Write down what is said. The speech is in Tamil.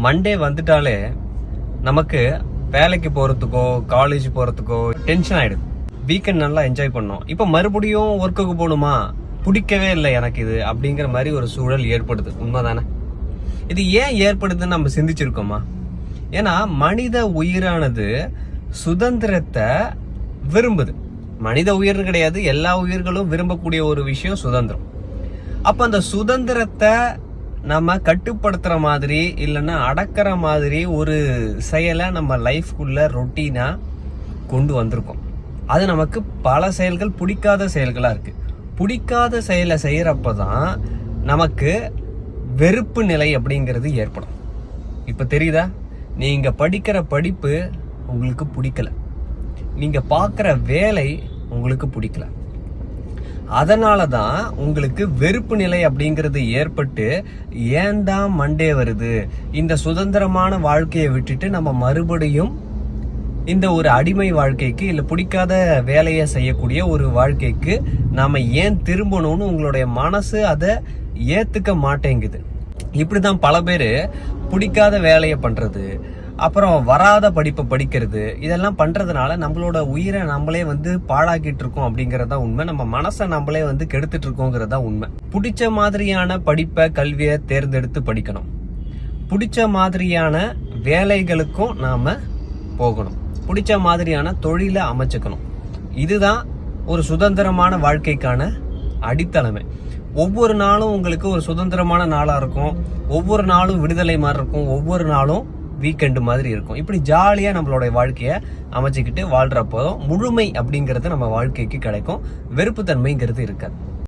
மண்டே வந்துட்டாலே நமக்கு வேலைக்கு போறதுக்கோ காலேஜ் போறதுக்கோ டென்ஷன் ஆயிடுது. வீக்கெண்ட் நல்லா என்ஜாய் பண்ணோம், இப்ப மறுபடியும் ஒர்க்குக்கு போகணுமா, பிடிக்கவே இல்லை எனக்கு இது அப்படிங்கிற மாதிரி ஒரு சூழல் ஏற்படுது. உண்மைதானே? இது ஏன் ஏற்படுதுன்னு நம்ம சிந்திச்சிருக்கோமா? ஏன்னா மனித உயிரானது சுதந்திரத்தை விரும்புது. மனித உயிர் கிடையாது, எல்லா உயிர்களும் விரும்பக்கூடிய ஒரு விஷயம் சுதந்திரம். அப்ப அந்த சுதந்திரத்தை நம்ம கட்டுப்படுத்துற மாதிரி இல்லைன்னா அடக்கிற மாதிரி ஒரு செயலை நம்ம லைஃப்குள்ள ரொட்டீனா கொண்டு வந்திருக்கோம். அது நமக்கு பல செயல்கள் பிடிக்காத செயல்களா இருக்கு. பிடிக்காத செயலை செய்யறப்பதான் நமக்கு வெறுப்பு நிலை அப்படிங்கிறது ஏற்படும். இப்ப தெரியுதா? நீங்க படிக்கிற படிப்பு உங்களுக்கு பிடிக்கல, நீங்க பார்க்குற வேலை உங்களுக்கு பிடிக்கல, அதனாலதான் உங்களுக்கு வெறுப்பு நிலை அப்படிங்கிறது ஏற்பட்டு ஏன் தான் மண்டே வருது, இந்த சுதந்திரமான வாழ்க்கையை விட்டுட்டு நம்ம மறுபடியும் இந்த ஒரு அடிமை வாழ்க்கைக்கு இல்ல பிடிக்காத வேலையை செய்யக்கூடிய ஒரு வாழ்க்கைக்கு நாம ஏன் திரும்பணும்னு உங்களுடைய மனசு அதை ஏத்துக்க மாட்டேங்குது. இப்படிதான் பல பேரு பிடிக்காத வேலையை பண்றது, அப்புறம் வராத படிப்பை படிக்கிறது, இதெல்லாம் பண்றதுனால நம்மளோட உயிரை நம்மளே பாழாக்கிட்டு இருக்கோம் அப்படிங்கறதா உண்மை. நம்ம மனசை நம்மளே கெடுத்துட்டு இருக்கோங்கிறதா உண்மை. பிடிச்ச மாதிரியான படிப்பை கல்வியை தேர்ந்தெடுத்து படிக்கணும், பிடிச்ச மாதிரியான வேலைகளுக்கும் நாம போகணும், பிடிச்ச மாதிரியான தொழிலை அமைச்சுக்கணும். இதுதான் ஒரு சுதந்திரமான வாழ்க்கைக்கான அடித்தளமே. ஒவ்வொரு நாளும் உங்களுக்கு ஒரு சுதந்திரமான நாளா இருக்கும், ஒவ்வொரு நாளும் விடுதலை மாதிரி இருக்கும், ஒவ்வொரு நாளும் வீக்கெண்டு மாதிரி இருக்கும். இப்படி ஜாலியா நம்மளோட வாழ்க்கைய அமைச்சுக்கிட்டு வாழ்றப்போ முழுமை அப்படிங்கிறது நம்ம வாழ்க்கைக்கு கிடைக்கும், வெறுப்பு தன்மைங்கிறது இருக்காது.